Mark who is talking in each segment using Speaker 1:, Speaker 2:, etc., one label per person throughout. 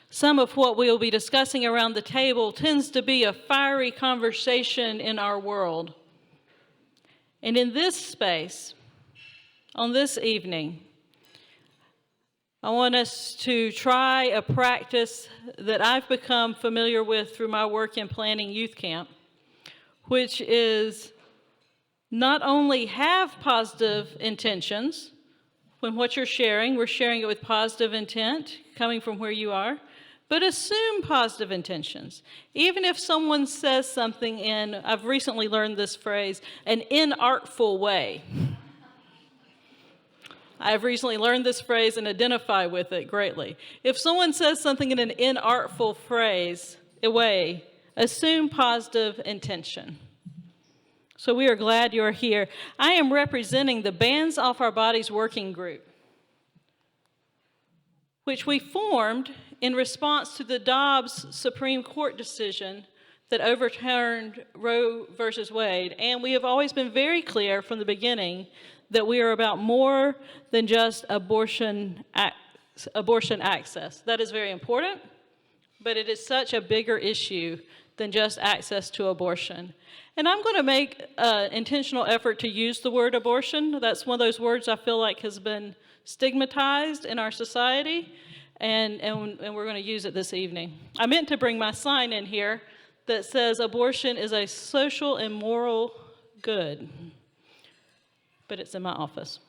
Speaker 1: Some of what we'll be discussing around the table tends to be a fiery conversation in our world. And in this space, on this evening, I want us to try a practice that I've become familiar with through my work in planning youth camp, which is not only have positive intentions when what you're sharing, we're sharing it with positive intent coming from where you are, but assume positive intentions. Even if someone says something in, I've recently learned this phrase, an inartful way. I've recently learned this phrase and identify with it greatly. If someone says something in an inartful way, assume positive intention. So we are glad you're here. I am representing the Bands Off Our Bodies Working Group, which we formed in response to the Dobbs Supreme Court decision that overturned Roe versus Wade. And we have always been very clear from the beginning that we are about more than just abortion access. That is very important, but it is such a bigger issue than just access to abortion. And I'm going to make an intentional effort to use the word abortion. That's one of those words I feel like has been stigmatized in our society, and we're going to use it this evening. I meant to bring my sign in here that says abortion is a social and moral good, but it's in my office.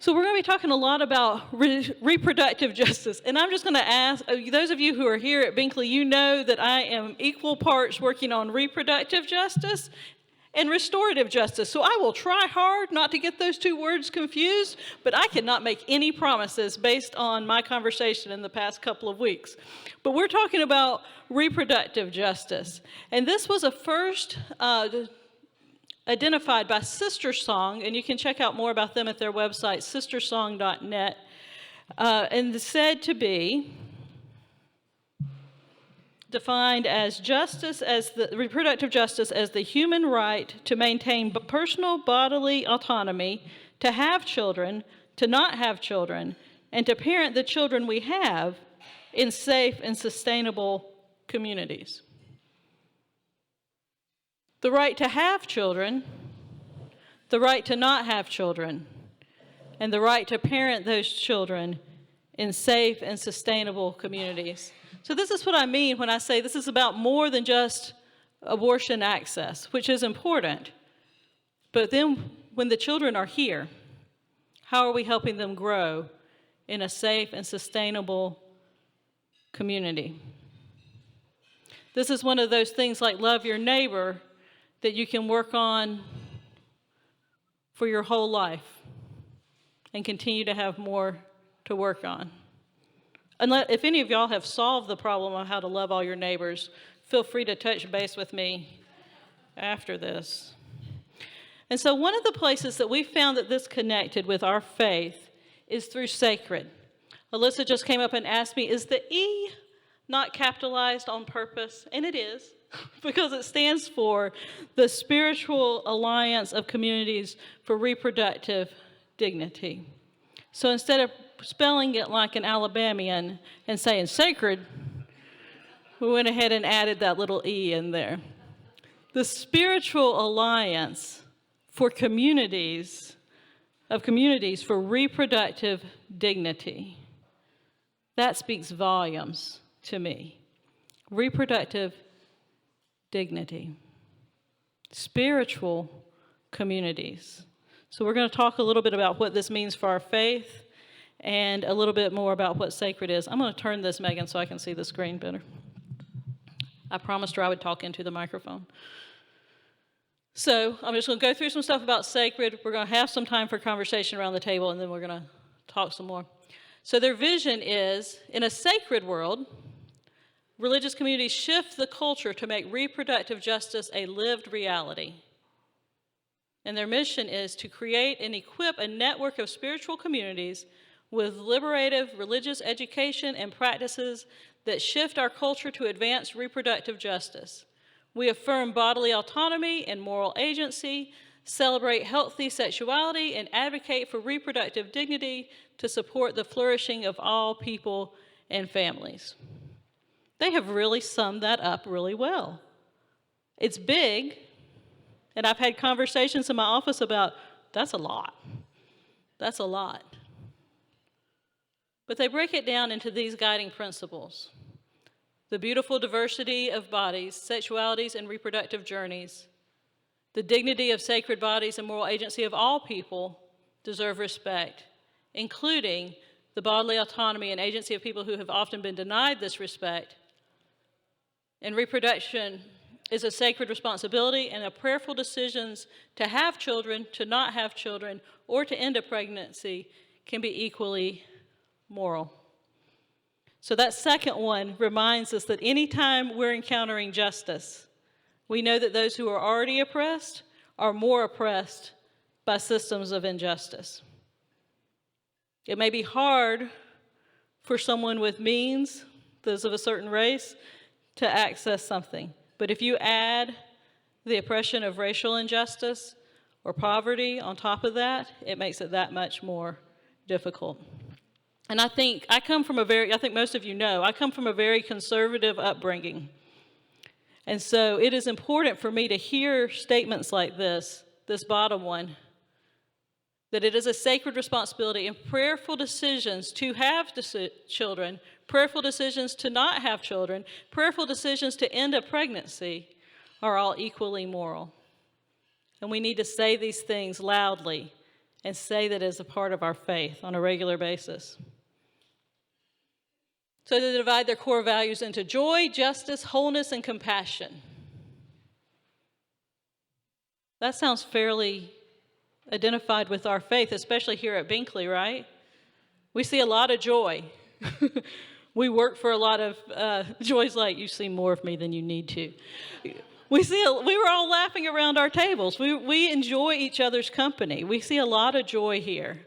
Speaker 1: So we're going to be talking a lot about reproductive justice. And I'm just going to ask, those of you who are here at Binkley, you know that I am equal parts working on reproductive justice and restorative justice. So I will try hard not to get those two words confused, but I cannot make any promises based on my conversation in the past couple of weeks. But we're talking about reproductive justice. And this was a first identified by Sister Song, and you can check out more about them at their website, sistersong.net, and said to be defined as justice, as the reproductive justice as the human right to maintain personal bodily autonomy, to have children, to not have children, and to parent the children we have in safe and sustainable communities. The right to have children, the right to not have children, and the right to parent those children in safe and sustainable communities. So this is what I mean when I say this is about more than just abortion access, which is important. But then when the children are here, how are we helping them grow in a safe and sustainable community? This is one of those things like love your neighbor that you can work on for your whole life and continue to have more to work on. If any of y'all have solved the problem of how to love all your neighbors, feel free to touch base with me after this. And so one of the places that we found that this connected with our faith is through SACReD. Alyssa just came up and asked me, is the E not capitalized on purpose? And it is. Because it stands for the Spiritual Alliance of Communities for Reproductive Dignity. So instead of spelling it like an Alabamian and saying SACReD, we went ahead and added that little E in there. The Spiritual Alliance for Communities for Reproductive Dignity. That speaks volumes to me. Reproductive dignity. Spiritual communities. So we're going to talk a little bit about what this means for our faith and a little bit more about what SACReD is. I'm going to turn this, Megan, so I can see the screen better. I promised her I would talk into the microphone. So I'm just going to go through some stuff about SACReD. We're going to have some time for conversation around the table, and then we're going to talk some more. So their vision is, in a sacred world, religious communities shift the culture to make reproductive justice a lived reality. And their mission is to create and equip a network of spiritual communities with liberative religious education and practices that shift our culture to advance reproductive justice. We affirm bodily autonomy and moral agency celebrate healthy sexuality, and advocate for reproductive dignity to support the flourishing of all people and families. They have really summed that up really well. It's big, and I've had conversations in my office about, that's a lot. That's a lot. But they break it down into these guiding principles: the beautiful diversity of bodies, sexualities, and reproductive journeys. The dignity of sacred bodies and moral agency of all people deserve respect, including the bodily autonomy and agency of people who have often been denied this respect. And reproduction is a sacred responsibility, and a prayerful decisions to have children, to not have children, or to end a pregnancy can be equally moral. So that second one reminds us that anytime we're encountering justice, we know that those who are already oppressed are more oppressed by systems of injustice. It may be hard for someone with means, those of a certain race, to access something. But if you add the oppression of racial injustice or poverty on top of that, it makes it that much more difficult. And I think most of you know, I come from a very conservative upbringing. And so it is important for me to hear statements like this bottom one, that it is a sacred responsibility and prayerful decisions to have children, prayerful decisions to not have children, prayerful decisions to end a pregnancy are all equally moral. And we need to say these things loudly and say that as a part of our faith on a regular basis. So they divide their core values into joy, justice, wholeness, and compassion. That sounds fairly identified with our faith, especially here at Binkley, right? We see a lot of joy. We work for a lot of, Joy's like, you see more of me than you need to. We were all laughing around our tables. We enjoy each other's company. We see a lot of joy here.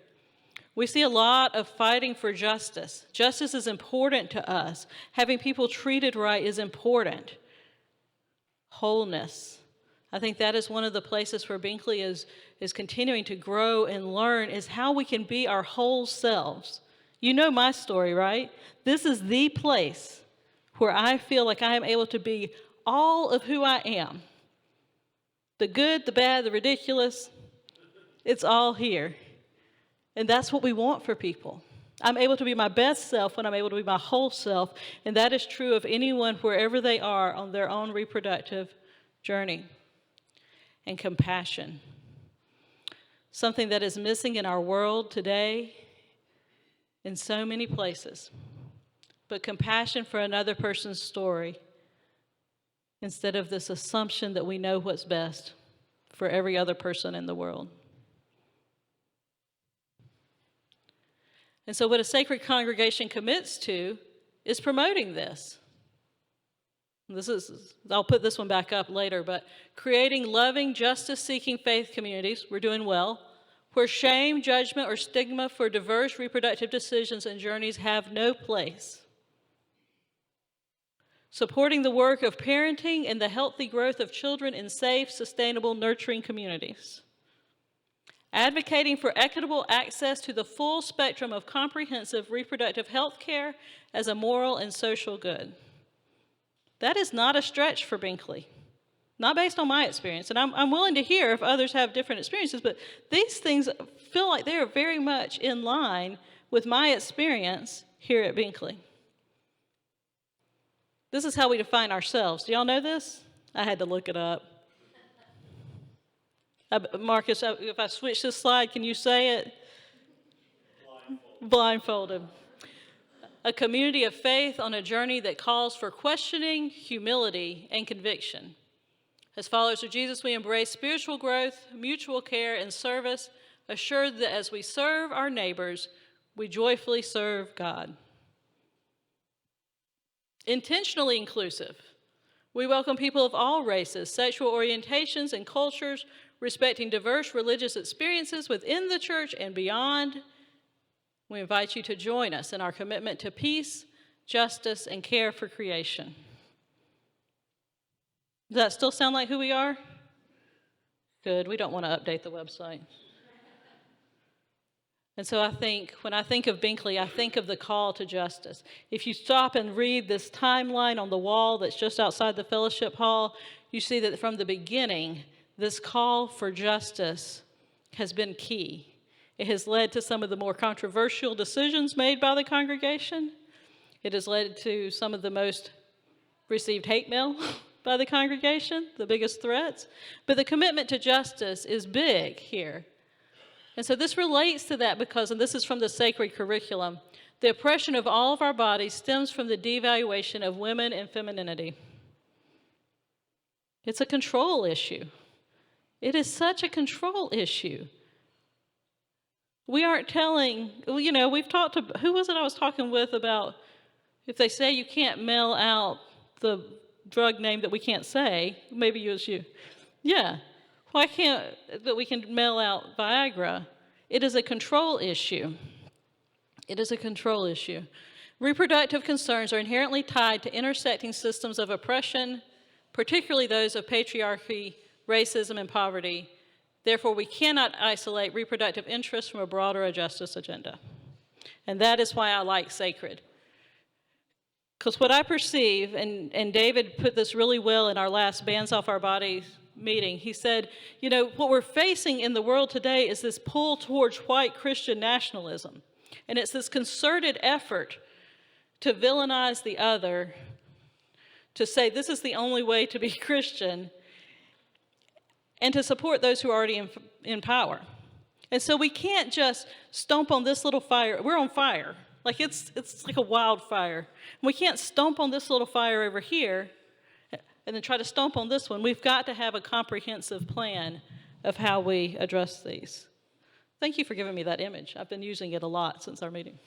Speaker 1: We see a lot of fighting for justice. Justice is important to us. Having people treated right is important. Wholeness. I think that is one of the places where Binkley is continuing to grow and learn, is how we can be our whole selves. You know my story, right? This is the place where I feel like I am able to be all of who I am. The good, the bad, the ridiculous, it's all here. And that's what we want for people. I'm able to be my best self when I'm able to be my whole self, and that is true of anyone wherever they are on their own reproductive journey. And compassion. Something that is missing in our world today in so many places. But compassion for another person's story instead of this assumption that we know what's best for every other person in the world. And so what a sacred congregation commits to is promoting this. I'll put this one back up later, but creating loving, justice-seeking faith communities, we're doing well, where shame, judgment, or stigma for diverse reproductive decisions and journeys have no place. Supporting the work of parenting and the healthy growth of children in safe, sustainable, nurturing communities. Advocating for equitable access to the full spectrum of comprehensive reproductive health care as a moral and social good. That is not a stretch for Binkley, not based on my experience. And I'm willing to hear if others have different experiences, but these things feel like they are very much in line with my experience here at Binkley. This is how we define ourselves. Do y'all know this? I had to look it up. Marcus, if I switch this slide, can you say it? Blindfolded. A community of faith on a journey that calls for questioning, humility, and conviction. As followers of Jesus, we embrace spiritual growth, mutual care, and service, assured that as we serve our neighbors, we joyfully serve God. Intentionally inclusive. We welcome people of all races, sexual orientations, and cultures, respecting diverse religious experiences within the church and beyond. We invite you to join us in our commitment to peace, justice, and care for creation. Does that still sound like who we are? Good, we don't want to update the website. And so when I think of Binkley, I think of the call to justice. If you stop and read this timeline on the wall that's just outside the fellowship hall, you see that from the beginning, this call for justice has been key. It has led to some of the more controversial decisions made by the congregation. It has led to some of the most received hate mail by the congregation, the biggest threats. But the commitment to justice is big here. And so this relates to that because, and this is from the SACReD curriculum, the oppression of all of our bodies stems from the devaluation of women and femininity. It's a control issue. It is such a control issue. We aren't telling, we've talked to, who was it I was talking with about if they say you can't mail out the drug name that we can't say, maybe it was you. Yeah. Why can't that we can mail out Viagra? It is a control issue. It is a control issue. Reproductive concerns are inherently tied to intersecting systems of oppression, particularly those of patriarchy, racism, and poverty. Therefore, we cannot isolate reproductive interests from a broader justice agenda. And that is why I like SACReD. Because what I perceive, and David put this really well in our last Bands Off Our Bodies meeting, he said, what we're facing in the world today is this pull towards white Christian nationalism. And it's this concerted effort to villainize the other, to say this is the only way to be Christian, and to support those who are already in power. And so we can't just stomp on this little fire. We're on fire. Like it's like a wildfire. We can't stomp on this little fire over here and then try to stomp on this one. We've got to have a comprehensive plan of how we address these. Thank you for giving me that image. I've been using it a lot since our meeting.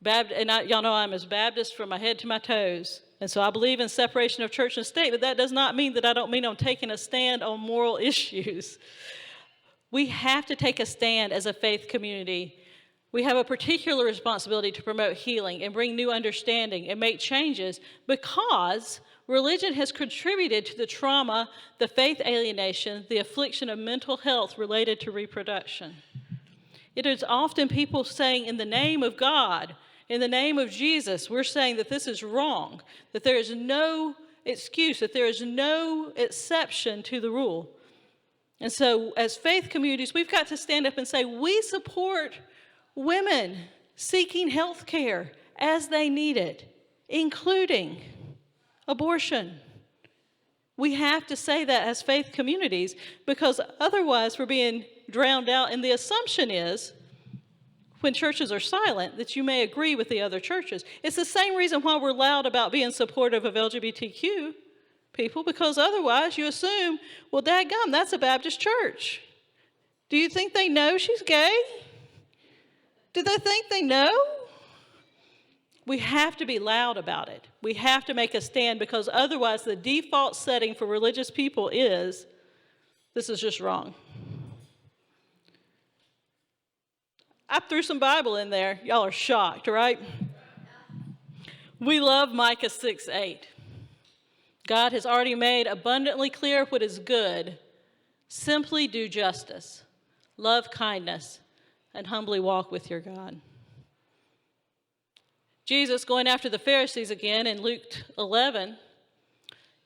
Speaker 1: Y'all know I'm as Baptist from my head to my toes. And so I believe in separation of church and state, but that does not mean that I don't mean I'm taking a stand on moral issues. We have to take a stand as a faith community. We have a particular responsibility to promote healing and bring new understanding and make changes because religion has contributed to the trauma, the faith alienation, the affliction of mental health related to reproduction. It is often people saying, in the name of God, in the name of Jesus, we're saying that this is wrong, that there is no excuse, that there is no exception to the rule. And so as faith communities, we've got to stand up and say, we support women seeking health care as they need it, including abortion. We have to say that as faith communities because otherwise we're being drowned out. And the assumption is, when churches are silent, that you may agree with the other churches. It's the same reason why we're loud about being supportive of LGBTQ people, because otherwise you assume, well, dadgum, that's a Baptist church. Do you think they know she's gay? Do they think they know? We have to be loud about it. We have to make a stand because otherwise the default setting for religious people is, this is just wrong. I threw some Bible in there. Y'all are shocked, right? We love Micah 6:8. God has already made abundantly clear what is good. Simply do justice, love kindness, and humbly walk with your God. Jesus, going after the Pharisees again in Luke 11,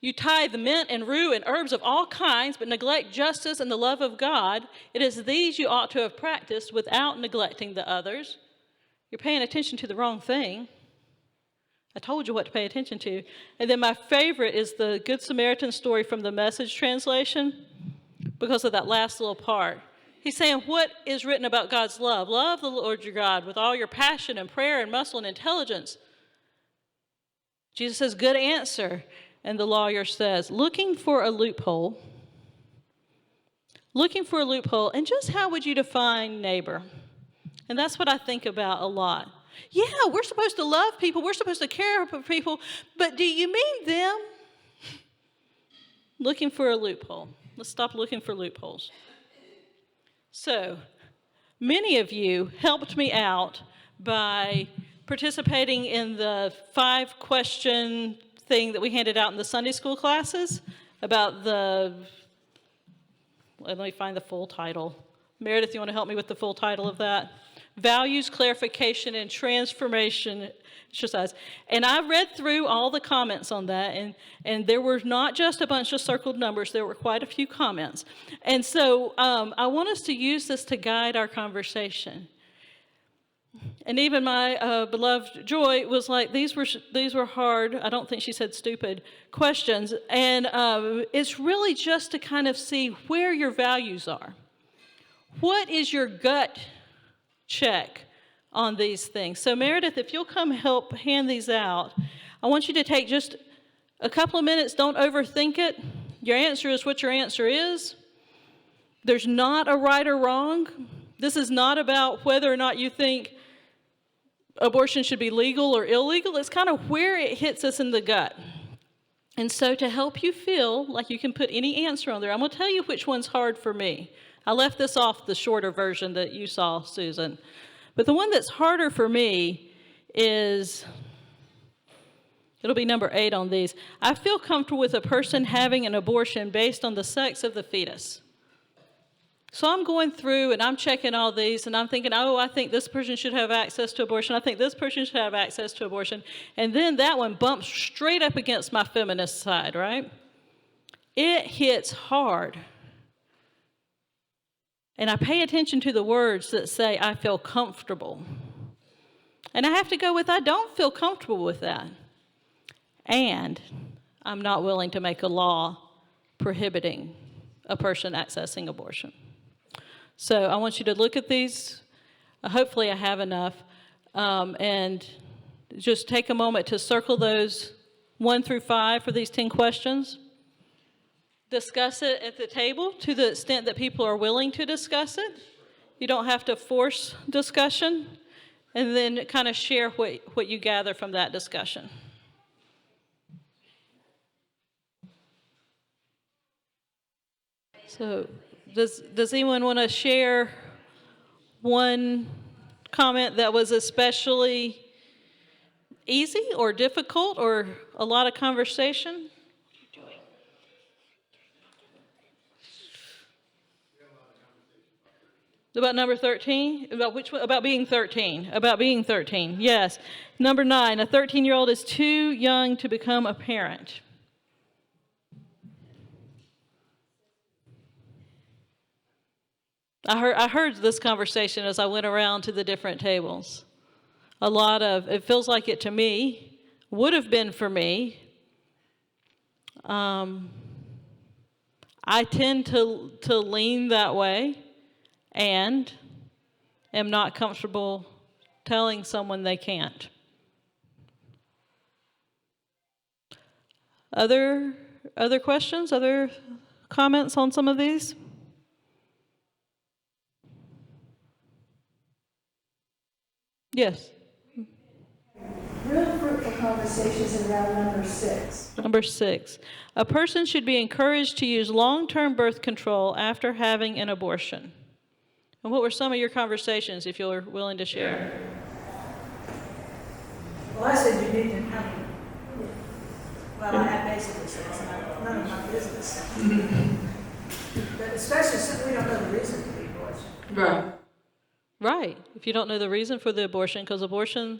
Speaker 1: you tithe mint and rue and herbs of all kinds, but neglect justice and the love of God. It is these you ought to have practiced without neglecting the others. You're paying attention to the wrong thing. I told you what to pay attention to. And then my favorite is the Good Samaritan story from the Message translation because of that last little part. He's saying, what is written about God's love? Love the Lord your God with all your passion and prayer and muscle and intelligence. Jesus says, good answer. And the lawyer says, looking for a loophole. And just how would you define neighbor? And that's what I think about a lot. Yeah, we're supposed to love people. We're supposed to care for people. But do you mean them? Looking for a loophole. Let's stop looking for loopholes. So, many of you helped me out by participating in the 5-question thing that we handed out in the Sunday school classes about let me find the full title. Meredith, you want to help me with the full title of that? Values, Clarification, and Transformation Exercise. And I read through all the comments on that, and there were not just a bunch of circled numbers, there were quite a few comments. And so I want us to use this to guide our conversation. And even my beloved Joy was like, these were hard, I don't think she said stupid, questions. And it's really just to kind of see where your values are. What is your gut check on these things? So Meredith, if you'll come help hand these out, I want you to take just a couple of minutes. Don't overthink it. Your answer is what your answer is. There's not a right or wrong. This is not about whether or not you think abortion should be legal or illegal. It's kind of where it hits us in the gut. And so to help you feel like you can put any answer on there, I'm going to tell you which one's hard for me. I left this off the shorter version that you saw, Susan. But the one that's harder for me is, it'll be number 8 on these. I feel comfortable with a person having an abortion based on the sex of the fetus. So I'm going through and I'm checking all these and I'm thinking, oh, I think this person should have access to abortion. I think this person should have access to abortion. And then that one bumps straight up against my feminist side, right? It hits hard. And I pay attention to the words that say, I feel comfortable. And I have to go with, I don't feel comfortable with that. And I'm not willing to make a law prohibiting a person accessing abortion. So I want you to look at these. Hopefully I have enough. And just take a moment to circle those 1 through 5 for these 10 questions. Discuss it at the table to the extent that people are willing to discuss it. You don't have to force discussion. And then kind of share what you gather from that discussion. So does anyone want to share one comment that was especially easy or difficult or a lot of conversation? About number 13? About which one? About being 13. About being 13, yes. Number 9, a 13-year-old is too young to become a parent. I heard this conversation as I went around to the different tables. A lot of, it feels like it to me, would have been for me. I tend to lean that way. And am not comfortable telling someone they can't. Other questions? Other comments on some of these? Yes.
Speaker 2: Real fruitful conversations around number 6.
Speaker 1: Number 6. A person should be encouraged to use long-term birth control after having an abortion. And what were some of your conversations, if you're willing to share?
Speaker 2: Well, I said you need to have it. Well, I had basically said it's none of my business. But especially since we don't know the reason for the abortion.
Speaker 1: Right. Right. If you don't know the reason for the abortion, because abortion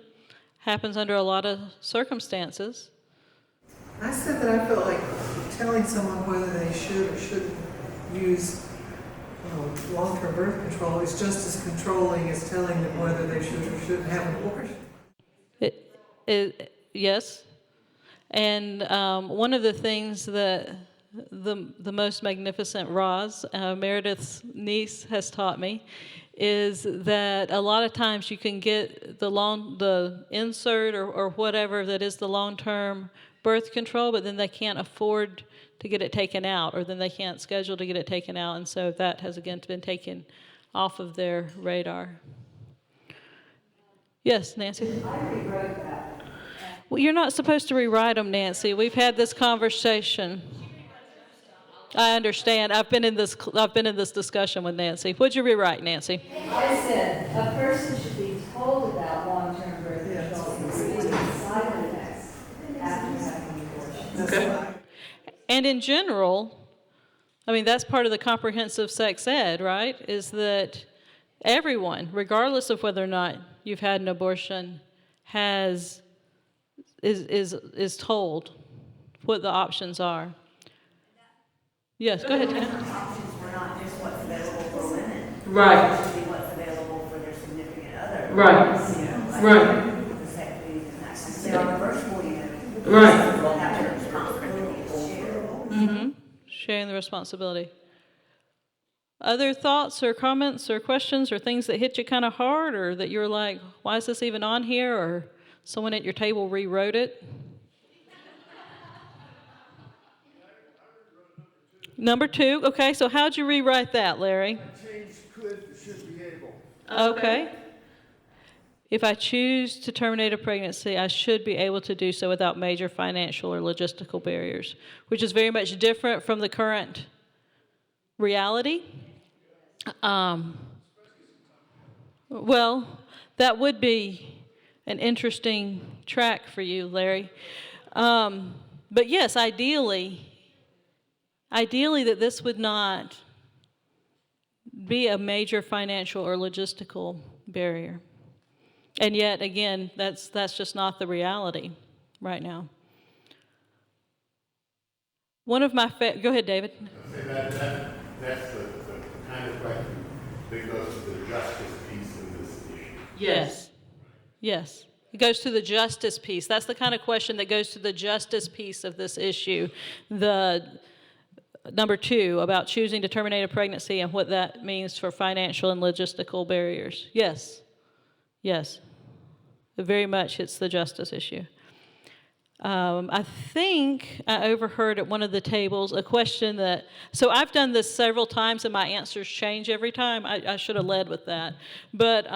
Speaker 1: happens under a lot of circumstances.
Speaker 3: I said that I felt like telling someone whether they should or shouldn't use long-term birth control is just as controlling as telling them whether they should or shouldn't have an abortion.
Speaker 1: Yes. And one of the things that the most magnificent Roz, Meredith's niece, has taught me is that a lot of times you can get the insert or whatever that is the long-term birth control, but then they can't afford to get it taken out, or then they can't schedule to get it taken out, and so that has again been taken off of their radar. Yes, Nancy?
Speaker 2: I rewrote that.
Speaker 1: Well, you're not supposed to rewrite them, Nancy. We've had this conversation. I understand. I've been in this discussion with Nancy. What'd you rewrite, Nancy?
Speaker 4: I said a person should be told about long-term birth control and the side effects after having an abortion.
Speaker 3: specify.
Speaker 1: And in general, I mean, that's part of the comprehensive sex ed, right? Is that everyone, regardless of whether or not you've had an abortion, is told what the options are. Yes, go ahead, Tina.
Speaker 5: Options were not just what's available for women.
Speaker 1: Right.
Speaker 5: It should be what's available for their significant other.
Speaker 1: Right.
Speaker 5: You know, like
Speaker 1: Right.
Speaker 5: vasectomies and that. Since they are reversible, you know.
Speaker 1: Right.
Speaker 5: Will have their responsibility to share.
Speaker 1: Mm-hmm. Sharing the responsibility. Other thoughts or comments or questions or things that hit you kind of hard, or that you're like, why is this even on here? Or someone at your table rewrote it? Number 2, okay, so how'd you rewrite that, Larry?
Speaker 6: Change could, should be able.
Speaker 1: Okay. If I choose to terminate a pregnancy, I should be able to do so without major financial or logistical barriers, which is very much different from the current reality. Well, that would be an interesting track for you, Larry. But yes, ideally that this would not be a major financial or logistical barrier. And yet, again, that's just not the reality right now. One of my go ahead, David.
Speaker 6: That's the kind of question that goes to the justice piece of this issue.
Speaker 1: Yes. Yes. It goes to the justice piece. That's the kind of question that goes to the justice piece of this issue. The number 2, about choosing to terminate a pregnancy and what that means for financial and logistical barriers. Yes. Yes. It very much hits the justice issue. I think I overheard at one of the tables a question that, so I've done this several times and my answers change every time. I should have led with that. But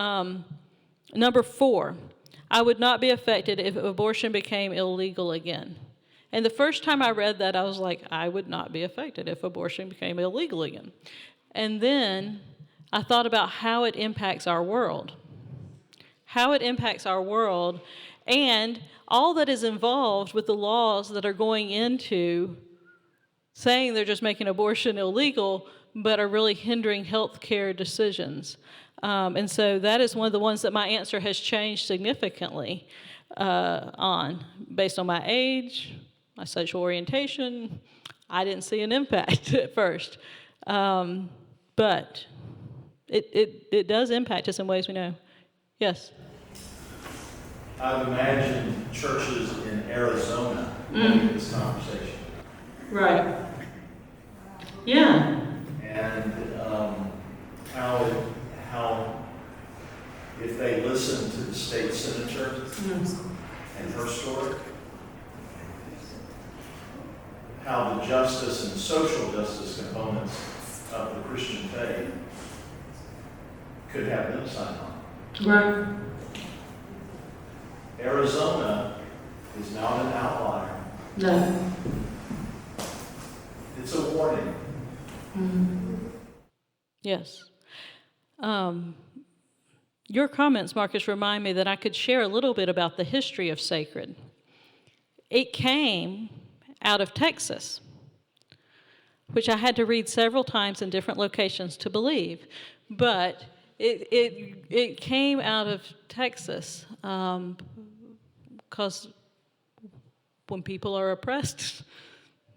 Speaker 1: number 4, I would not be affected if abortion became illegal again. And the first time I read that, I was like, I would not be affected if abortion became illegal again. And then I thought about how it impacts our world. How it impacts our world and all that is involved with the laws that are going into saying they're just making abortion illegal, but are really hindering health care decisions. And so that is one of the ones that my answer has changed significantly on, based on my age, my sexual orientation. I didn't see an impact at first. But it does impact us in ways we know. Yes?
Speaker 7: I've imagined churches in Arizona having this conversation.
Speaker 1: Right. Yeah.
Speaker 7: And how if they listen to the state senator and her story, how the justice and social justice components of the Christian faith could have them sign on.
Speaker 1: Right.
Speaker 7: Arizona is not an outlier.
Speaker 1: No.
Speaker 7: It's a warning.
Speaker 1: Yes. Your comments, Marcus, remind me that I could share a little bit about the history of SACReD. It came out of Texas, which I had to read several times in different locations to believe. But it came out of Texas because when people are oppressed,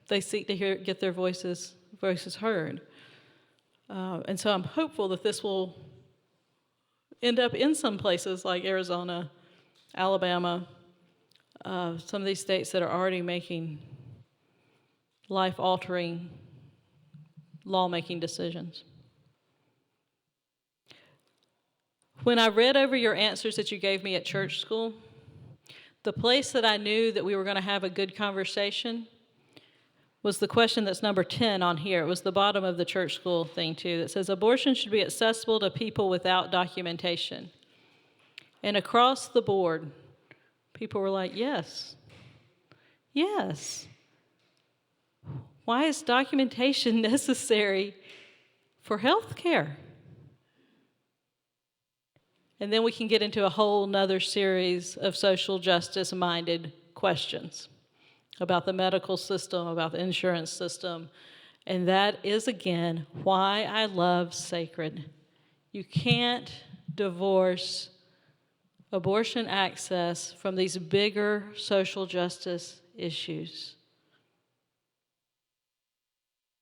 Speaker 1: they seek to get their voices heard. And so I'm hopeful that this will end up in some places like Arizona, Alabama, some of these states that are already making life-altering lawmaking decisions. When I read over your answers that you gave me at church school, the place that I knew that we were going to have a good conversation was the question that's number 10 on here. It was the bottom of the church school thing, too, that says, abortion should be accessible to people without documentation. And across the board, people were like, yes. Yes. Why is documentation necessary for health care? And then we can get into a whole nother series of social justice-minded questions about the medical system, about the insurance system. And that is, again, why I love SACReD. You can't divorce abortion access from these bigger social justice issues.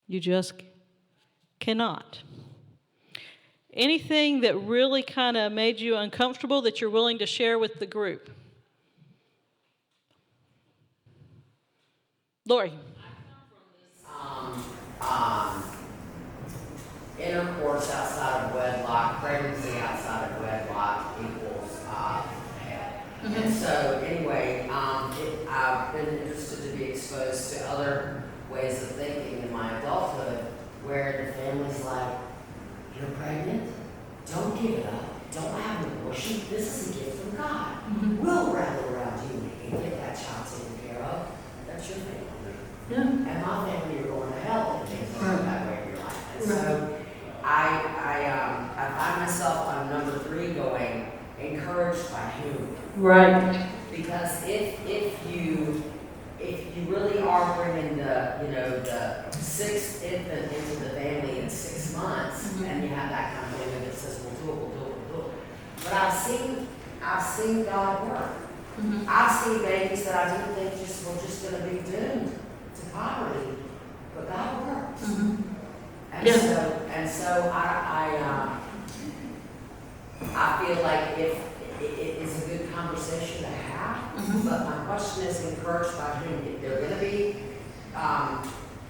Speaker 1: You just cannot. Anything that really kind of made you uncomfortable that you're willing to share with the group? Lori.
Speaker 8: Intercourse outside of wedlock, pregnancy outside of wedlock equals hell. And so anyway, I've been interested to be exposed to other ways of thinking in my adulthood where the family's like, you're pregnant? Don't give it up. Don't have an abortion. This is a gift from God. We'll rally around you and get that child taken care of. That's your family.
Speaker 3: Yeah.
Speaker 8: And my family, you're going to hell if things don't go that way in your life. And so I find myself on number 3 going, encouraged by whom?
Speaker 3: Right.
Speaker 8: Because if you really are bringing the 6th infant into the family in 6 months, and you have that kind of family that says, we'll do it. But I've seen God work. I've seen babies that I didn't think were just going to be doomed to poverty, but God works. And so I feel like if it is a good conversation to have, but my question is encouraged by whom? If they're going to be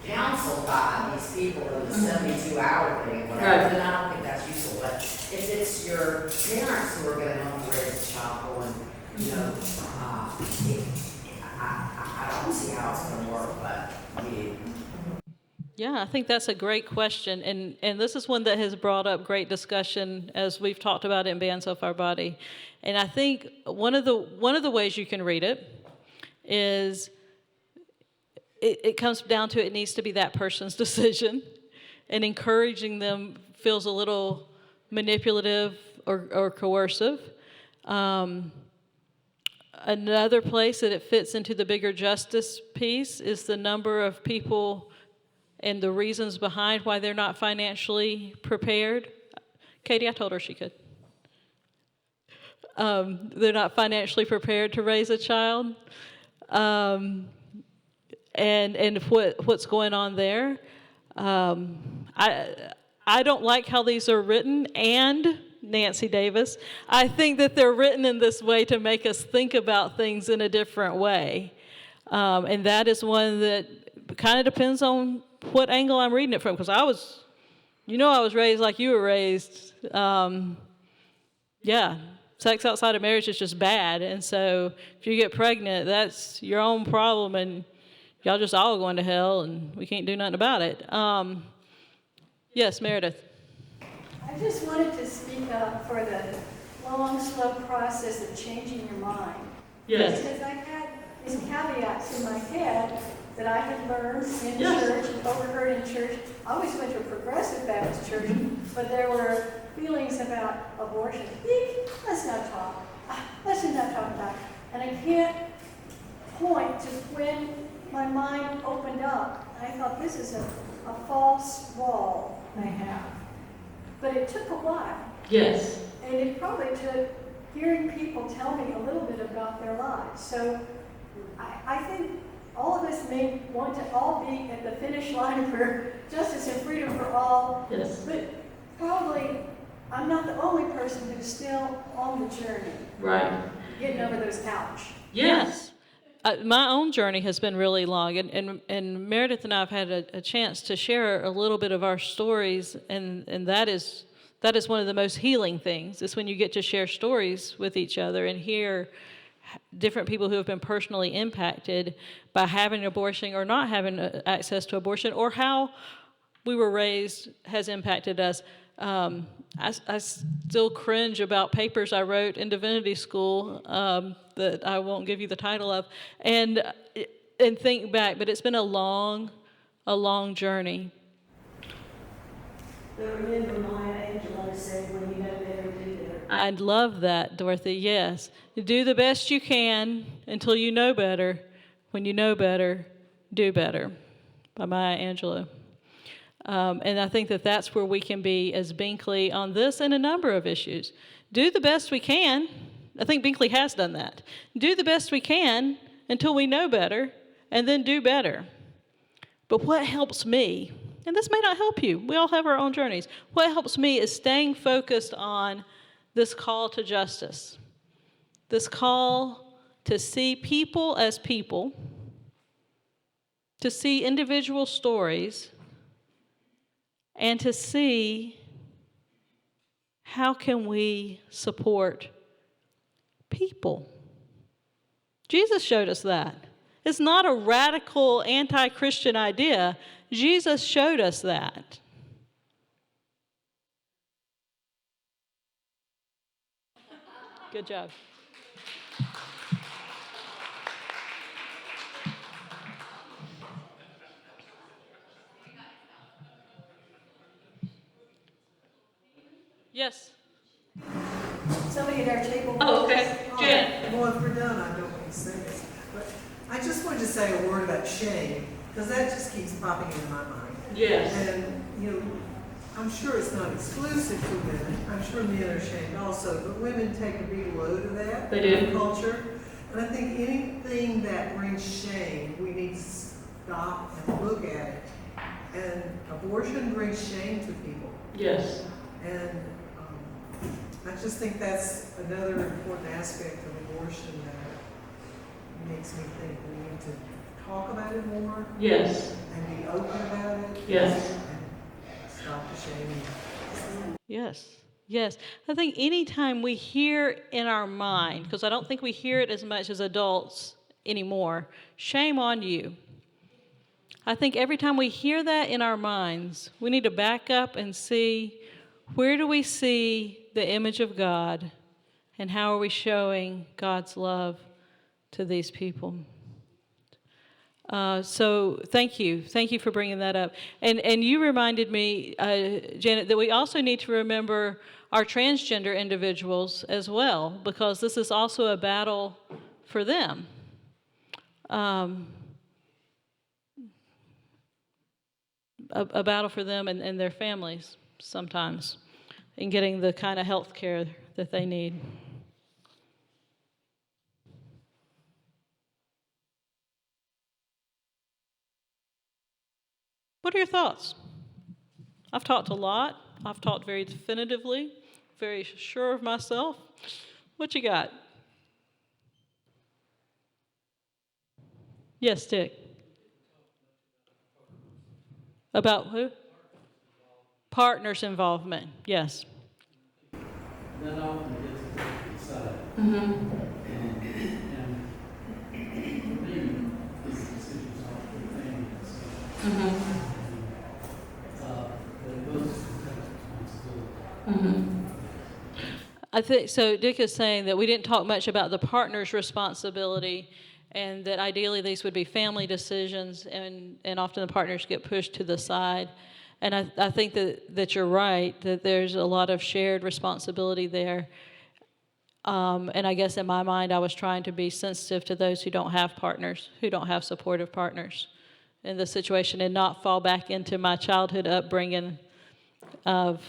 Speaker 8: counseled by these people in the 72-hour thing, whatever, then I don't think that's useful. But if it's your parents who are going to help you raise a child going, I don't see how it's going to work, but
Speaker 1: Yeah, I think that's a great question, and this is one that has brought up great discussion as we've talked about in Bands of Our Body. And I think one of the ways you can read it is it comes down to it needs to be that person's decision, and encouraging them feels a little manipulative or coercive. Another place that it fits into the bigger justice piece is the number of people and the reasons behind why they're not financially prepared. Katie, I told her she could. They're not financially prepared to raise a child. And what's going on there. I don't like how these are written, and Nancy Davis, I think that they're written in this way to make us think about things in a different way. And that is one that kind of depends on what angle I'm reading it from, because I was raised like you were raised. Sex outside of marriage is just bad, and so if you get pregnant, that's your own problem, and y'all just all going to hell, and we can't do nothing about it. Yes, Meredith.
Speaker 2: I just wanted to speak up for the long, slow process of changing your mind.
Speaker 1: Yes.
Speaker 2: Because I had these caveats in my head that I had learned in church and overheard in church. I always went to a progressive Baptist church, but there were feelings about abortion. Let's not talk. Let's not talk about it. And I can't point to when my mind opened up. I thought, this is a false wall I have. But it took a while.
Speaker 1: Yes.
Speaker 2: And it probably took hearing people tell me a little bit about their lives. So I think all of us may want to all be at the finish line for justice and freedom for all.
Speaker 1: Yes.
Speaker 2: But probably I'm not the only person who's still on the journey.
Speaker 1: Right.
Speaker 2: Getting over those ouch.
Speaker 1: Yes. My own journey has been really long, and Meredith and I have had a chance to share a little bit of our stories, and that is one of the most healing things, is when you get to share stories with each other and hear different people who have been personally impacted by having an abortion or not having access to abortion, or how we were raised has impacted us. I still cringe about papers I wrote in divinity school that I won't give you the title of, and think back, but it's been a long journey.
Speaker 5: But remember Maya Angelou said, when you know better, do better.
Speaker 1: I'd love that, Dorothy, yes. Do the best you can until you know better. When you know better, do better, by Maya Angelou. And I think that that's where we can be as Binkley on this and a number of issues. Do the best we can. I think Binkley has done that. Do the best we can until we know better, and then do better. But what helps me, and this may not help you, we all have our own journeys. What helps me is staying focused on this call to justice, this call to see people as people, to see individual stories, and to see how can we support people. Jesus showed us that. It's not a radical anti-Christian idea. Jesus showed us that. Good job. Yes.
Speaker 2: Somebody at our table.
Speaker 1: Oh, okay. Jan.
Speaker 3: Well, if we're done, I don't want to say this, but I just wanted to say a word about shame, because that just keeps popping into my mind.
Speaker 1: Yes.
Speaker 3: And, you know, I'm sure it's not exclusive to women. I'm sure men are shamed also, but women take a big load of that.
Speaker 1: They do.
Speaker 3: In culture. And I think anything that brings shame, we need to stop and look at it. And abortion brings shame to people.
Speaker 1: Yes.
Speaker 3: And I just think that's another important aspect of abortion that makes me think we need to talk about it more
Speaker 1: Yes.
Speaker 3: and be open about it.
Speaker 1: Yes.
Speaker 3: And stop the shaming.
Speaker 1: Yes. Yes. I think anytime we hear in our mind, because I don't think we hear it as much as adults anymore, shame on you. I think every time we hear that in our minds, we need to back up and see, where do we see the image of God, and how are we showing God's love to these people? So thank you. Thank you for bringing that up. And you reminded me, Janet, that we also need to remember our transgender individuals as well, because this is also a battle for them. A battle for them and their families sometimes, in getting the kind of health care that they need. What are your thoughts? I've talked a lot. I've talked very definitively, very sure of myself. What you got? Yes, Dick. About who? Partners' involvement, yes.
Speaker 9: That often gets to the side.
Speaker 1: Mm-hmm.
Speaker 9: And for me, these decisions are for families.
Speaker 1: Mm-hmm.
Speaker 9: But it goes to the responsibility.
Speaker 1: Mm-hmm. I think so. Dick is saying that we didn't talk much about the partner's responsibility, and that ideally these would be family decisions, and often the partners get pushed to the side. And I think that you're right, that there's a lot of shared responsibility there. And I guess in my mind, I was trying to be sensitive to those who don't have partners, who don't have supportive partners in the situation, and not fall back into my childhood upbringing of,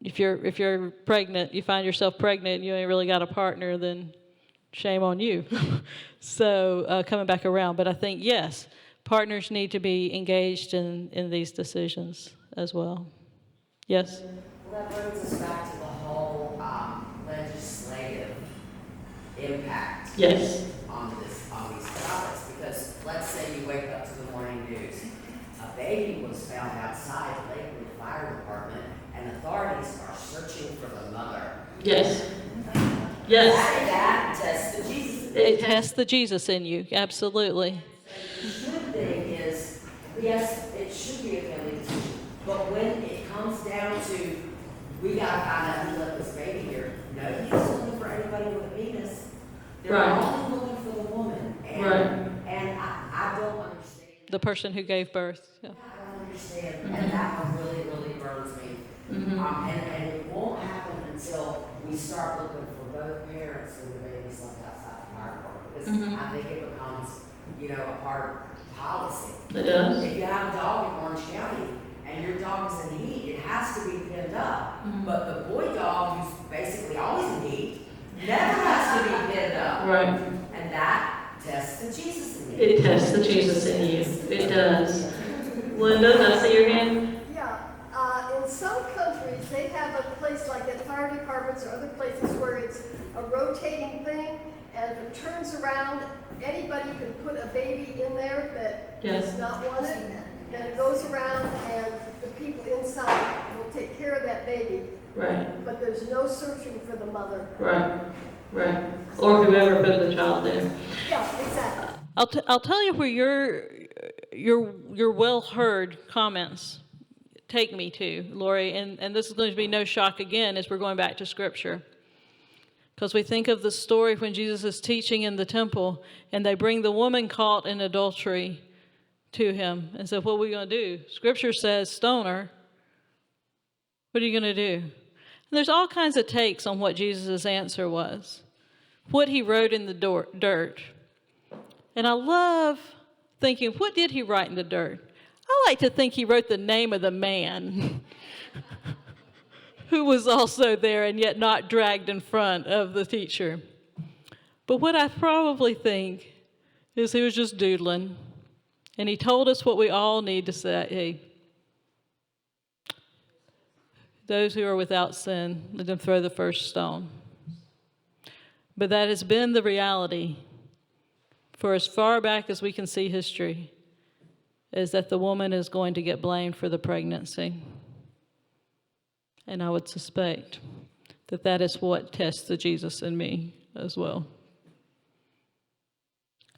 Speaker 1: if you're pregnant, you find yourself pregnant and you ain't really got a partner, then shame on you. So coming back around. But I think, yes, partners need to be engaged in these decisions as well. Yes?
Speaker 8: Well, that brings us back to the whole legislative impact
Speaker 1: Yes.
Speaker 8: on these topics. Because let's say you wake up to the morning news, a baby was found outside the Lakewood Fire Department, and authorities are searching for the mother.
Speaker 1: Yes. Yes.
Speaker 8: That tests the Jesus.
Speaker 1: It tests the Jesus in you, absolutely.
Speaker 8: The good thing is, yes, it should be a family decision, but when it comes down to, we gotta find out who left this baby here, nobody's looking for anybody with a penis. They're
Speaker 1: Right.
Speaker 8: only looking for the woman. And,
Speaker 1: Right.
Speaker 8: and I don't understand.
Speaker 1: The person who gave birth. Yeah.
Speaker 8: I don't understand, and that one really, really burns me.
Speaker 1: Mm-hmm.
Speaker 8: And it won't happen until we start looking for both parents when the baby's left outside the fire department. because
Speaker 1: Mhm.
Speaker 8: I think it becomes, a part of policy.
Speaker 1: It does.
Speaker 8: If you have a dog in Orange County and your dog is in heat, it has to be pinned up.
Speaker 1: Mhm.
Speaker 8: But the boy dog, who's basically always in heat, never has to be pinned up.
Speaker 1: Right.
Speaker 8: And that tests the Jesus in you.
Speaker 1: It tests the Jesus in you. It does. Linda, did I see your hand?
Speaker 2: Yeah, in some countries, they have a place like at fire departments or other places where it's a rotating thing, and if it turns around, anybody can put a baby in there that
Speaker 1: Yes.
Speaker 2: is not wanted, then it goes around and the people inside will take care of that baby,
Speaker 1: Right.
Speaker 2: but there's no searching for the mother.
Speaker 1: Right. Right. Or whoever put the child in.
Speaker 2: Yeah, exactly.
Speaker 1: I'll tell you where your well heard comments take me to, Lori, and this is going to be no shock again as we're going back to Scripture. Because we think of the story when Jesus is teaching in the temple and they bring the woman caught in adultery to him and said, what are we going to do? Scripture says, stone her. What are you going to do? And there's all kinds of takes on what Jesus' answer was, what he wrote in the dirt. And I love thinking, what did he write in the dirt? I like to think he wrote the name of the man who was also there and yet not dragged in front of the teacher. But what I probably think is he was just doodling, and he told us what we all need to say. Hey, those who are without sin, let them throw the first stone. But that has been the reality for as far back as we can see history, is that the woman is going to get blamed for the pregnancy. And I would suspect that that is what tests the Jesus in me as well.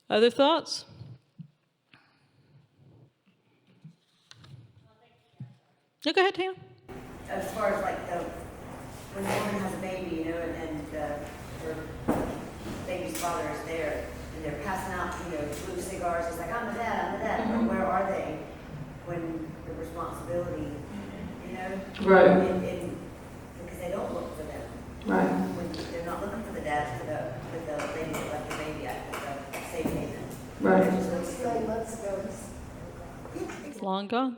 Speaker 1: Other thoughts? No, go ahead, Tam.
Speaker 5: As far as like when a woman has a baby, and her baby's father is there, and they're passing out, blue cigars, it's like, I'm the dad,
Speaker 1: Mhm.
Speaker 5: but where are they when the responsibility,
Speaker 1: Right.
Speaker 5: because they don't look for them.
Speaker 1: Right.
Speaker 5: When they're not looking for the dad, for the lady that left the baby at the safe haven.
Speaker 1: Right.
Speaker 5: They're just looking
Speaker 2: It's
Speaker 5: for
Speaker 2: 9 months ago.
Speaker 1: It's long gone.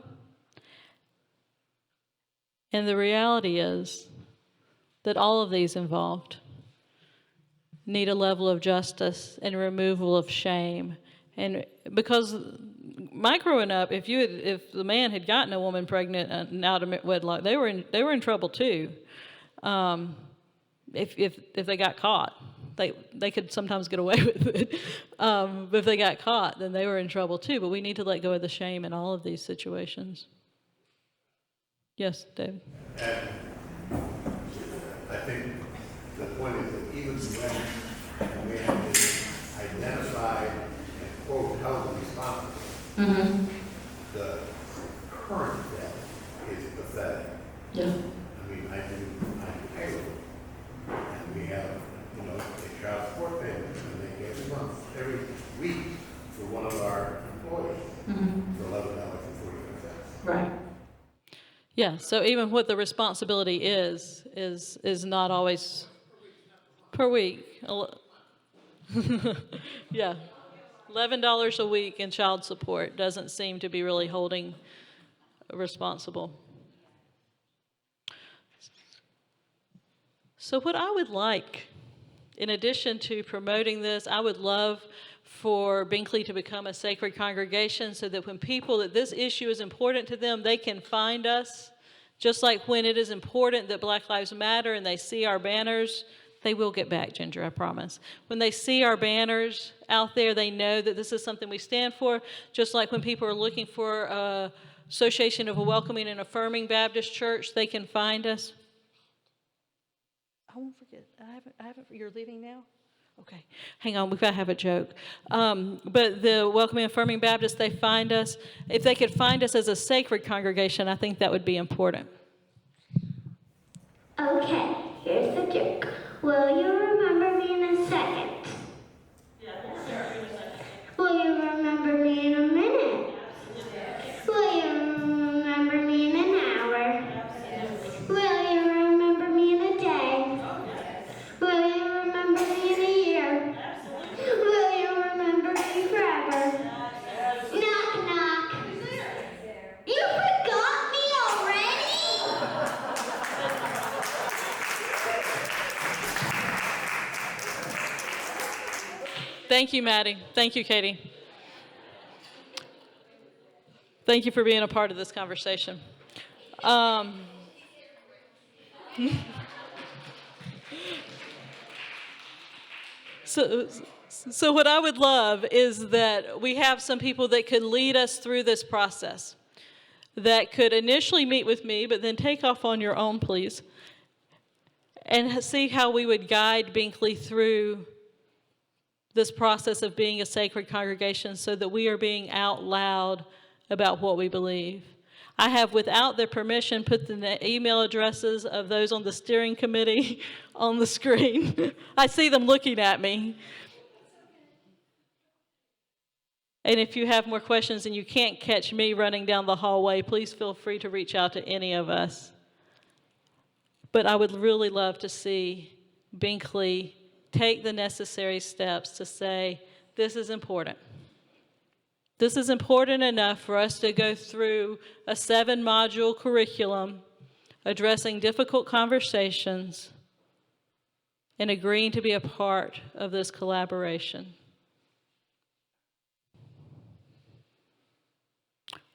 Speaker 1: And the reality is that all of these involved need a level of justice and removal of shame. And because my growing up, if the man had gotten a woman pregnant and out of wedlock, they were in trouble too. If they got caught, they could sometimes get away with it. But if they got caught, then they were in trouble too. But we need to let go of the shame in all of these situations. Yes, David.
Speaker 6: And I think the point is that even when we have been identified and quote held responsible,
Speaker 1: Mm-hmm.
Speaker 6: the current debt is pathetic.
Speaker 1: Yeah.
Speaker 6: I mean, I do payroll, and we have, a child support payment, and they get every month, every week for one of our employees
Speaker 1: Mm-hmm.
Speaker 6: for $11.45.
Speaker 1: Right. Yeah, so even what the responsibility is not always per week. Yeah, $11 a week in child support doesn't seem to be really holding responsible. So what I would like, in addition to promoting this, I would love for Binkley to become a sacred congregation so that when people, that this issue is important to them, they can find us. Just like when it is important that Black Lives Matter and they see our banners, they will get back, Ginger, I promise. When they see our banners out there, they know that this is something we stand for. Just like when people are looking for an association of a welcoming and affirming Baptist church, they can find us. I won't forget. I haven't. You're leaving now? Okay. Hang on. We've got to have a joke. But the Welcoming and Affirming Baptist, they find us. If they could find us as a sacred congregation, I think that would be important.
Speaker 10: Okay, here's the joke. Will you remember me in a second? Will you remember me in a minute? Will you remember me in an hour? Will you remember me in a day? Will you remember me in a year? Will
Speaker 1: Thank you, Maddie. Thank you, Katie. Thank you for being a part of this conversation. So what I would love is that we have some people that could lead us through this process, that could initially meet with me, but then take off on your own, please, and see how we would guide Binkley through this process of being a sacred congregation so that we are being out loud about what we believe. I have, without their permission, put the email addresses of those on the steering committee on the screen. I see them looking at me. And if you have more questions and you can't catch me running down the hallway, please feel free to reach out to any of us. But I would really love to see Binkley take the necessary steps to say, this is important. This is important enough for us to go through a 7-module curriculum addressing difficult conversations and agreeing to be a part of this collaboration.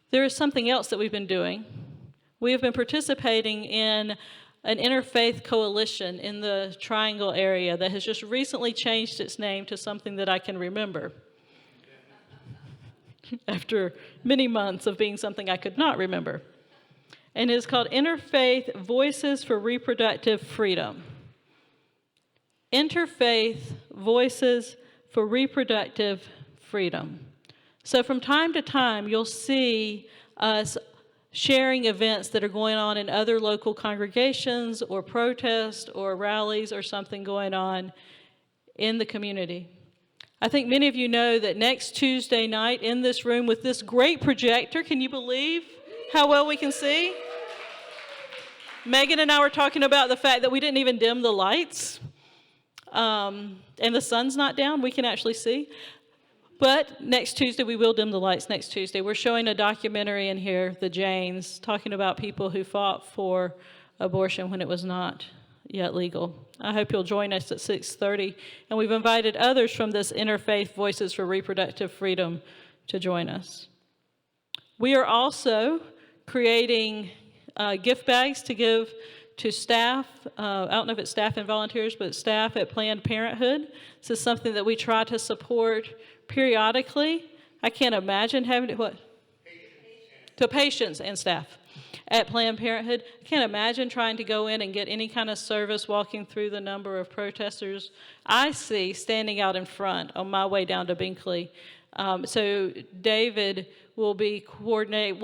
Speaker 1: There is something else that we've been doing. We have been participating in an interfaith coalition in the Triangle area that has just recently changed its name to something that I can remember after many months of being something I could not remember. And it is called Interfaith Voices for Reproductive Freedom. Interfaith Voices for Reproductive Freedom. So from time to time, you'll see us sharing events that are going on in other local congregations or protests or rallies or something going on in the community. I think many of you know that next Tuesday night in this room with this great projector, can you believe how well we can see? Megan and I were talking about the fact that we didn't even dim the lights, and the sun's not down, we can actually see. But next Tuesday, we will dim the lights next Tuesday. We're showing a documentary in here, The Janes, talking about people who fought for abortion when it was not yet legal. I hope you'll join us at 6:30. And we've invited others from this Interfaith Voices for Reproductive Freedom to join us. We are also creating gift bags to give to staff. I don't know if it's staff and volunteers, but staff at Planned Parenthood. This is something that we try to support periodically. I can't imagine having to, what? To patients and staff at Planned Parenthood. I can't imagine trying to go in and get any kind of service walking through the number of protesters I see standing out in front on my way down to Binkley. So David will be coordinating.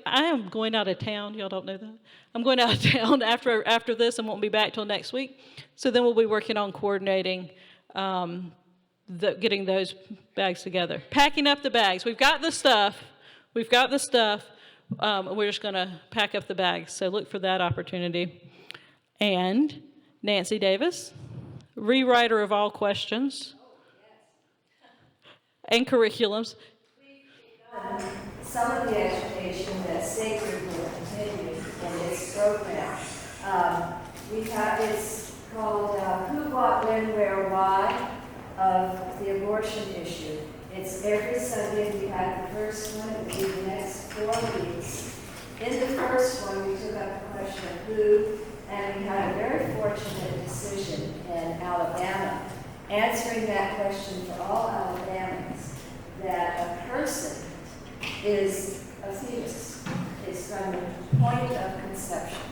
Speaker 1: I am going out of town. Y'all don't know that. I'm going out of town after this and won't be back till next week. So then we'll be working on coordinating getting those bags together. Packing up the bags. We've got the stuff. We're just going to pack up the bags. So look for that opportunity. And Nancy Davis, rewriter of all questions and curriculums.
Speaker 4: Some of the education that SACReD will continue in its program. It's called Who, What, When, Where, Why of the abortion issue. It's every Sunday. We had the first one. It will be the next 4 weeks. In the first one, we took up the question of who, and we had a very fortunate decision in Alabama, answering that question for all Alabamans, that a person is a fetus. It's from the point of conception.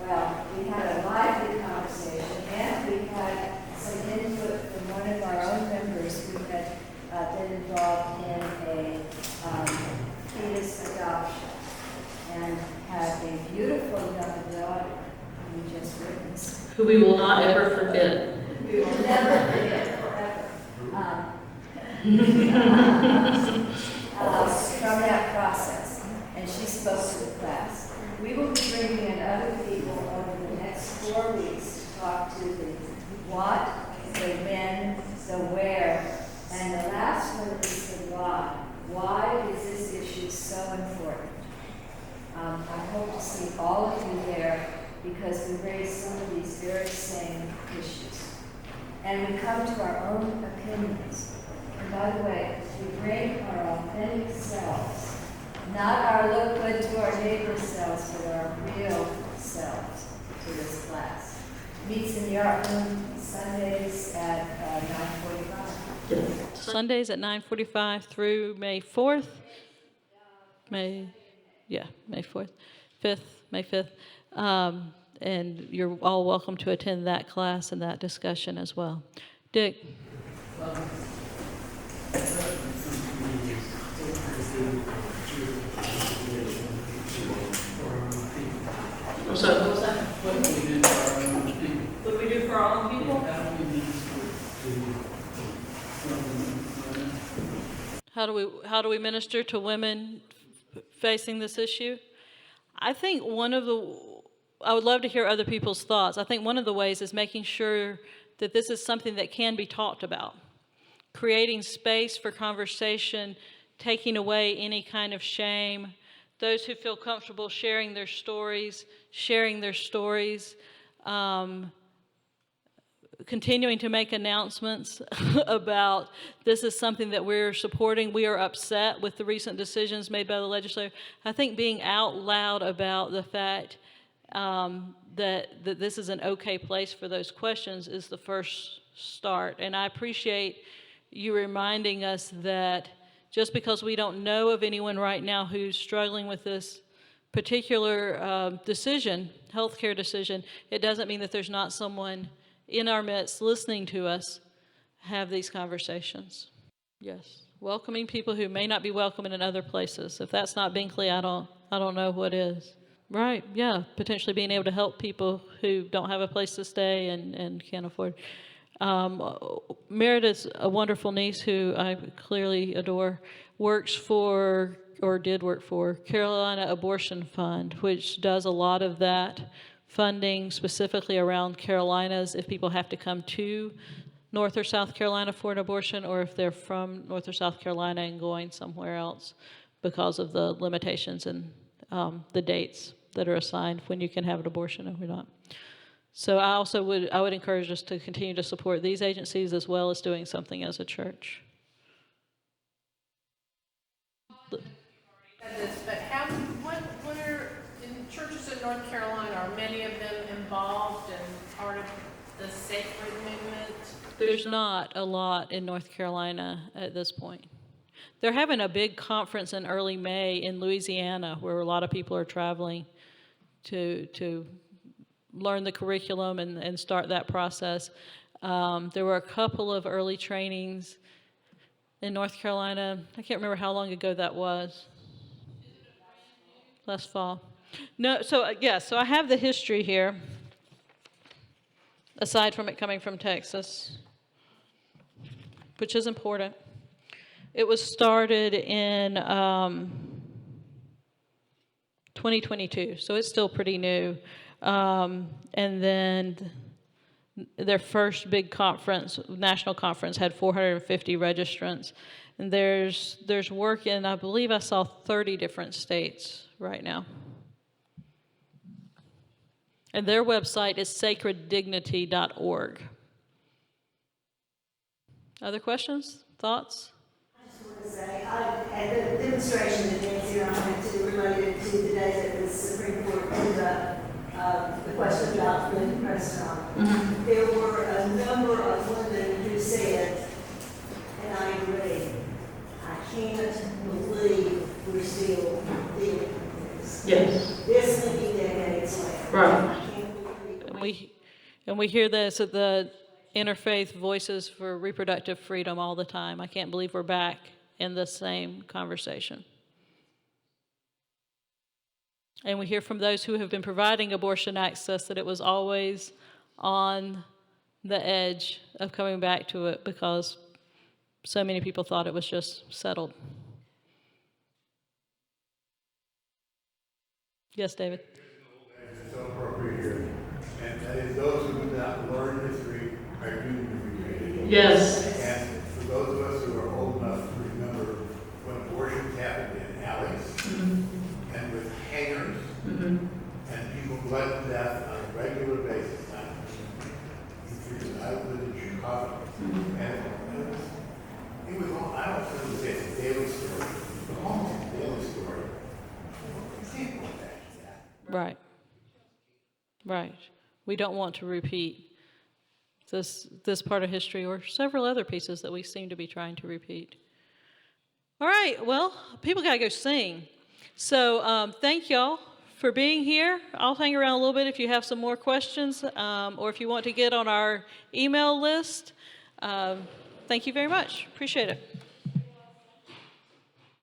Speaker 4: Well, we had a lively conversation, and we had some input from one of our own members who had been involved in a fetus adoption and had a beautiful young daughter who we just witnessed.
Speaker 1: Who we will not ever forget.
Speaker 4: We will never forget forever. From that process, and she spoke to the class. We will be bringing in other people over the next 4 weeks to talk to the what, the when, the where, and the last one is the why. Why is this issue so important? I hope to see all of you there because we raise some of these very same issues. and we come to our own opinions. And by the way, we bring our authentic selves, not our look good to our neighbor's selves, but our real selves to this class. Meets in the art room Sundays at 9:45.
Speaker 1: Sundays at 9:45 through May 4th. May 4th, 5th, May 5th. And you're all welcome to attend that class and that discussion as well. Dick?
Speaker 9: What's that? What do we do for our own people?
Speaker 1: What do we do for our own people? How do we minister to women facing this issue? I think I would love to hear other people's thoughts. I think one of the ways is making sure that this is something that can be talked about. Creating space for conversation, taking away any kind of shame. Those who feel comfortable sharing their stories, continuing to make announcements about this is something that we're supporting. We are upset with the recent decisions made by the legislature. I think being out loud about the fact that this is an okay place for those questions is the first start. And I appreciate you reminding us that just because we don't know of anyone right now who's struggling with this particular decision, healthcare decision, it doesn't mean that there's not someone in our midst listening to us have these conversations. Yes, welcoming people who may not be welcome in other places. If that's not Binkley, I don't know what is. Right, yeah, potentially being able to help people who don't have a place to stay and can't afford. Meredith's a wonderful niece who I clearly adore, works for, or did work for, Carolina Abortion Fund, which does a lot of that funding specifically around Carolinas if people have to come to North or South Carolina for an abortion, or if they're from North or South Carolina and going somewhere else because of the limitations and the dates that are assigned when you can have an abortion and when not. So I would encourage us to continue to support these agencies as well as doing something as a church.
Speaker 11: But what are in churches in North Carolina? Are many of them involved and part of the SACReD movement?
Speaker 1: There's not a lot in North Carolina at this point. They're having a big conference in early May in Louisiana where a lot of people are traveling to learn the curriculum and start that process. There were a couple of early trainings in North Carolina. I can't remember how long ago that was. Last fall. No, so I have the history here, aside from it coming from Texas, which is important. It was started in 2022, so it's still pretty new. And then their first big conference, national conference, had 450 registrants. And there's work in, I believe I saw 30 different states right now. And their website is sacreddignity.org. Other questions, thoughts?
Speaker 12: I just want to say, at the demonstration that Nancy and I went to related to the day that the Supreme Court put the question about the restaurant, there were a number of women who said, and I agree, I can't believe we're still dealing with this.
Speaker 1: Yes.
Speaker 12: This many decades later.
Speaker 1: Right. And we hear this at the Interfaith Voices for Reproductive Freedom all the time. I can't believe we're back in the same conversation. And we hear from those who have been providing abortion access that it was always on the edge of coming back to it because so many people thought it was just settled. Yes, David?
Speaker 6: It's so appropriate here, and that is those who do not learn history are doomed to repeat it.
Speaker 1: Yes.
Speaker 6: And for those of us who are old enough to remember when abortions happened in alleys and with hangers and people bled to death on a regular basis. I lived in Chicago
Speaker 1: Right. Right. We don't want to repeat this part of history or several other pieces that we seem to be trying to repeat. All right, well, people got to go sing. So thank y'all for being here. I'll hang around a little bit if you have some more questions or if you want to get on our email list. Thank you very much. Appreciate it.